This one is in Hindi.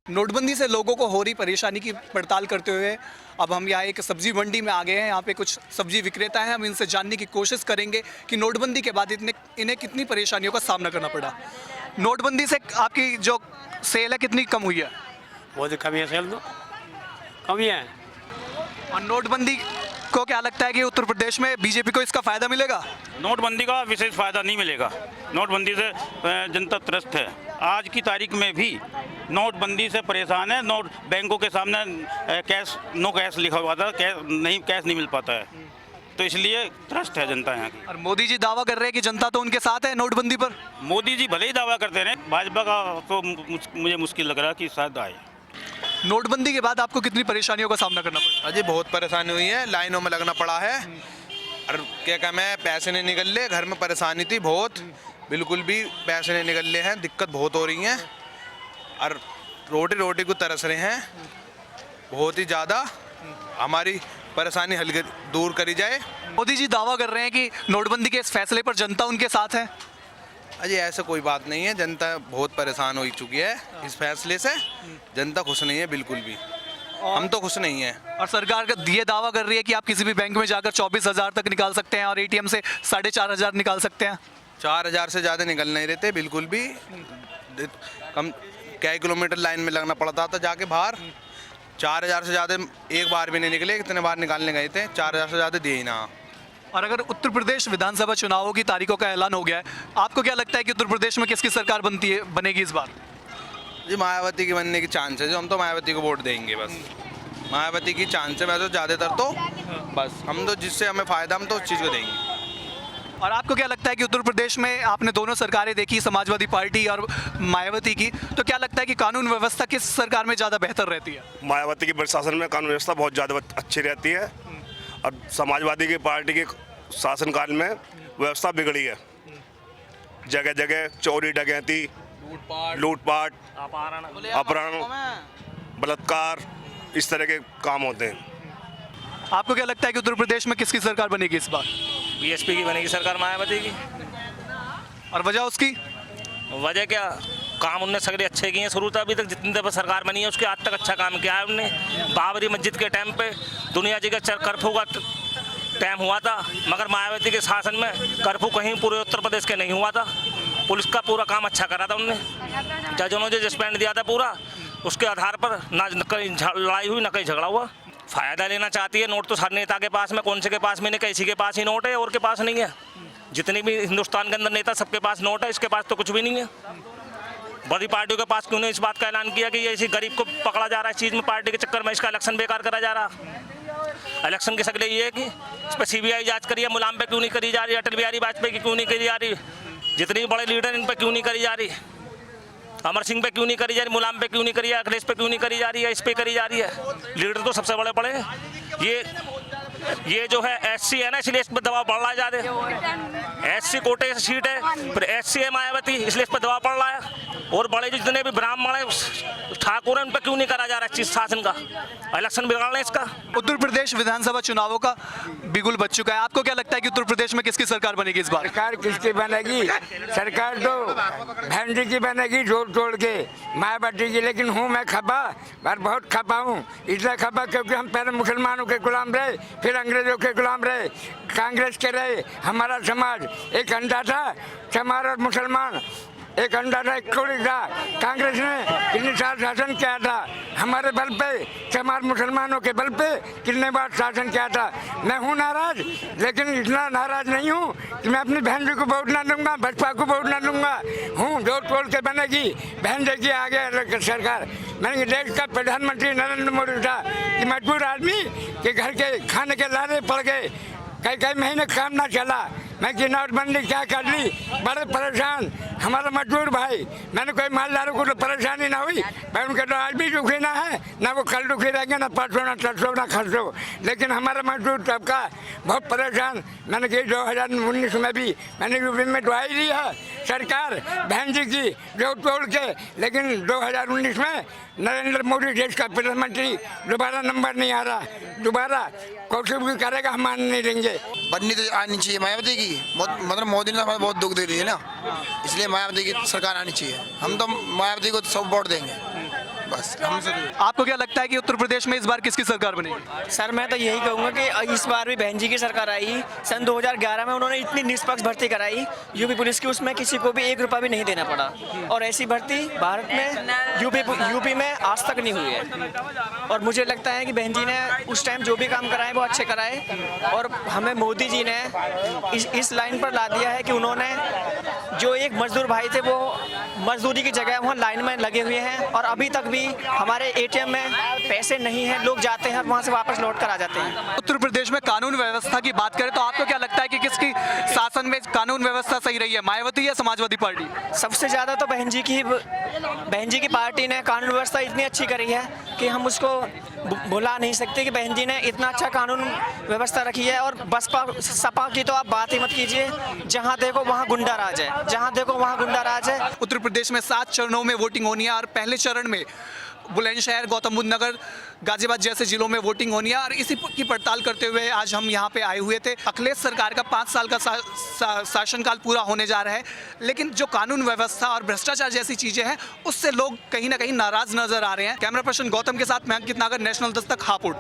नोटबंदी से लोगों को हो रही परेशानी की पड़ताल करते हुए अब हम यहाँ एक सब्जी मंडी में आ गए हैं। यहाँ पे कुछ सब्जी विक्रेता हैं, हम इनसे जानने की कोशिश करेंगे कि नोटबंदी के बाद इन्हें कितनी परेशानियों का सामना करना पड़ा। नोटबंदी से आपकी जो सेल है कितनी कम हुई है? बहुत कमी है, सेल तो कमी है। और नोटबंदी को क्या लगता है कि उत्तर प्रदेश में बीजेपी को इसका फायदा मिलेगा? नोटबंदी का विशेष फायदा नहीं मिलेगा। नोटबंदी से जनता त्रस्त है। आज की तारीख में भी नोटबंदी से परेशान है। नोट बैंकों के सामने कैश नो कैश लिखा हुआ था, कैश नहीं मिल पाता है, तो इसलिए त्रस्त है जनता यहाँ की। और मोदी जी दावा कर रहे हैं कि जनता तो उनके साथ है नोटबंदी पर। मोदी जी भले ही दावा करते रहे, भाजपा का तो मुझे मुश्किल लग रहा है कि शायद आए। नोटबंदी के बाद आपको कितनी परेशानियों का सामना करना पड़ा? अजी बहुत परेशानी हुई है, लाइनों में लगना पड़ा है। और क्या कहना है, पैसे नहीं निकल रहे, घर में परेशानी थी बहुत, बिल्कुल भी पैसे नहीं निकल रहे हैं, दिक्कत बहुत हो रही है। और रोटी रोटी को तरस रहे हैं बहुत ही ज़्यादा। हमारी परेशानी दूर करी जाए। मोदी जी दावा कर रहे हैं कि नोटबंदी के इस फैसले पर जनता उनके साथ है। अजी ऐसा कोई बात नहीं है, जनता बहुत परेशान हो चुकी है इस फैसले से। जनता खुश नहीं है बिल्कुल भी, हम तो खुश नहीं है। और सरकार का ये दावा कर रही है कि आप किसी भी बैंक में जाकर 24,000 तक निकाल सकते हैं और एटीएम से 4,500 निकाल सकते हैं। 4,000 से ज़्यादा निकल नहीं रहते बिल्कुल भी। कम कई किलोमीटर लाइन में लगना पड़ता था जाके बाहर। 4,000 से ज़्यादा एक बार भी नहीं निकले, कितने बार निकालने गए थे, 4,000 से ज़्यादा दिए ही ना। और अगर उत्तर प्रदेश विधानसभा चुनावों की तारीखों का ऐलान हो गया है, आपको क्या लगता है कि उत्तर प्रदेश में किसकी सरकार बनेगी इस बार? जी मायावती की बनने की चांस है, जो हम तो मायावती को वोट देंगे बस। मायावती की चांस है, वैसे ज़्यादातर तो बस हम तो जिससे हमें फ़ायदा हम तो उस चीज़ को देंगे। और आपको क्या लगता है कि उत्तर प्रदेश में आपने दोनों सरकारें देखी, समाजवादी पार्टी और मायावती की, तो क्या लगता है कि कानून व्यवस्था किस सरकार में ज़्यादा बेहतर रहती है? मायावती के प्रशासन में कानून व्यवस्था बहुत ज़्यादा अच्छी रहती है और समाजवादी की पार्टी के शासनकाल में व्यवस्था बिगड़ी है। जगह जगह चोरी डकैती, लूटपाट, अपहरण, बलात्कार, इस तरह के काम होते हैं। आपको क्या लगता है कि उत्तर प्रदेश में किसकी सरकार बनेगी इस बार? बीएसपी की बनेगी सरकार, मायावती की। और वजह उसकी? वजह क्या, काम उनने सगले अच्छे किए हैं। शुरू से अभी तक जितनी दफा सरकार बनी है उसके आज तक अच्छा काम किया है उनने। बाबरी मस्जिद के टाइम पे दुनिया जी का कर्फ्यू का टाइम हुआ था, मगर मायावती के शासन में कर्फ्यू कहीं पूरे उत्तर प्रदेश के नहीं हुआ था। पुलिस का पूरा काम अच्छा करा था उनने। जजों ने जो जजमेंट दिया था पूरा, उसके आधार पर ना कहीं लड़ाई हुई ना कहीं झगड़ा हुआ। फ़ायदा लेना चाहती है। नोट तो हर नेता के पास में, कौन से के पास में नहीं, किसी के पास ही नोट है और के पास नहीं है। जितने भी हिंदुस्तान के अंदर नेता सबके पास नोट है, इसके पास तो कुछ भी नहीं है। बड़ी पार्टियों के पास क्यों नहीं इस बात का ऐलान किया कि ये इसी गरीब को पकड़ा जा रहा है इस चीज़ में, पार्टी के चक्कर में इसका इलेक्शन बेकार करा जा रहा। इलेक्शन के सगले ये है कि इस पर CBI जाँच करिए, मुलायम पे क्यों नहीं करी जा रही, अटल बिहारी वाजपेयी की क्यों नहीं करी जा रही, जितने बड़े लीडर इन पर क्यों नहीं करी जा रही, अमर सिंह पे क्यों नहीं करी जा रही, मुलायम पे क्यों नहीं करी जा रही, अखिलेश पे क्यों नहीं करी जा रही है, इस पे करी जा रही है। लीडर तो सबसे बड़े बड़े हैं। ये जो है SC है ना, इसलिए इस पर दबाव बढ़ रहा है ज़्यादा। SC कोटे से सीट है, फिर SC है मायावती, इसलिए इस पर दबाव पड़ रहा है। और बड़े जो जितने भी ब्राह्मण है, ठाकुर है, उन पर क्यों नहीं करा जा रहा है चीज शासन का, इलेक्शन बिगाड़ रहे हैं इसका। उत्तर प्रदेश विधानसभा चुनावों का बिगुल बज चुका है। आपको क्या लगता है कि उत्तर प्रदेश में किसकी सरकार बनेगी इस बार? सरकार किसकी बनेगी? सरकार तो भैंडी की बनेगी जोड़ तोड़ के, मायावती की। लेकिन हूँ मैं खपा, पर बहुत खपा हूँ। इसलिए खपा क्योंकि हम पहले मुसलमानों के गुलाम रहे, फिर अंग्रेजों के गुलाम रहे, कांग्रेस के रहे। हमारा समाज एक अंडा था, चमार और मुसलमान एक अंडा था, एक कोड़ी था। कांग्रेस ने कितने साल शासन किया था हमारे बल पे, चमार मुसलमानों के बल पे कितने बार शासन किया था। मैं हूँ नाराज, लेकिन इतना नाराज नहीं हूँ कि मैं अपनी बहन जी को वोट ना दूंगा, भाजपा को वोट ना दूंगा। हूँ जोड़ तोड़ के बनेगी, बहन जी की आगे सरकार। मैंने देश का प्रधानमंत्री नरेंद्र मोदी था कि मजबूर आदमी के घर के खाने के लारे पड़ गए, कई महीने काम ना चला। मैं कि नोटबंदी क्या कर ली, बड़े परेशान हमारा मजदूर भाई। मैंने कोई मालदारों को तो परेशानी ना हुई, पर उनके तो आज भी दुखी ना है, ना वो कल दुखी रहेंगे, ना परसों, ना तरसों, ना खरसों। लेकिन हमारा मजदूर तबका बहुत परेशान। मैंने कि 2019 में भी मैंने यूपी में दवाई ली है सरकार बहन जी की जो तोड़ के, लेकिन 2019 में नरेंद्र मोदी देश का प्रधानमंत्री दोबारा नंबर नहीं आ रहा। दोबारा कोशिश भी करेगा, हम मान नहीं देंगे। बननी तो आनी चाहिए मायावती की, मतलब मोदी ने हमें बहुत दुख दे रही है ना, इसलिए मायावती की सरकार आनी चाहिए। हम तो मायावती को सब वोट देंगे। बस हमसे आपको क्या लगता है कि उत्तर प्रदेश में इस बार किसकी सरकार बनेगी? सर मैं तो यही कहूँगा कि इस बार भी बहन जी की सरकार आई। सन 2011 में उन्होंने इतनी निष्पक्ष भर्ती कराई यूपी पुलिस की, उसमें किसी को भी 1 रुपया भी नहीं देना पड़ा। और ऐसी भर्ती भारत में यूपी में आज तक नहीं हुई है। और मुझे लगता है कि बहन जी ने उस टाइम जो भी काम कराए वो अच्छे कराए। और हमें मोदी जी ने इस लाइन पर ला दिया है कि उन्होंने जो एक मजदूर भाई थे वो मजदूरी की जगह वहाँ लाइन में लगे हुए हैं। और अभी तक भी हमारे एटीएम में पैसे नहीं हैं, लोग जाते हैं वहाँ से वापस लौट कर आ जाते हैं। उत्तर प्रदेश में कानून व्यवस्था की बात करें तो आपको क्या लगता है कि किसकी शासन में कानून व्यवस्था सही रही है, मायावती या समाजवादी पार्टी? सबसे ज़्यादा तो बहन जी की पार्टी ने कानून व्यवस्था इतनी अच्छी करी है कि हम उसको भुला नहीं सकते कि बहन जी ने इतना अच्छा कानून व्यवस्था रखी है। और बसपा सपा की तो आप बात ही मत कीजिए, जहाँ देखो वहाँ गुंडा राज है, जहाँ देखो वहाँ गुंडा राज है। उत्तर प्रदेश में 7 चरणों में वोटिंग होनी है और पहले चरण में बुलंदशहर, गौतम बुद्ध नगर, गाजियाबाद जैसे जिलों में वोटिंग होनी है। और इसी की पड़ताल करते हुए आज हम यहाँ पे आए हुए थे। अखिलेश सरकार का 5 साल का शासनकाल पूरा होने जा रहा है, लेकिन जो कानून व्यवस्था और भ्रष्टाचार जैसी चीज़ें हैं उससे लोग कहीं ना कहीं नाराज नजर आ रहे हैं। कैमरा पर्सन गौतम के साथ मैं अंकित नागर, नेशनल दस्तक, हापुड़।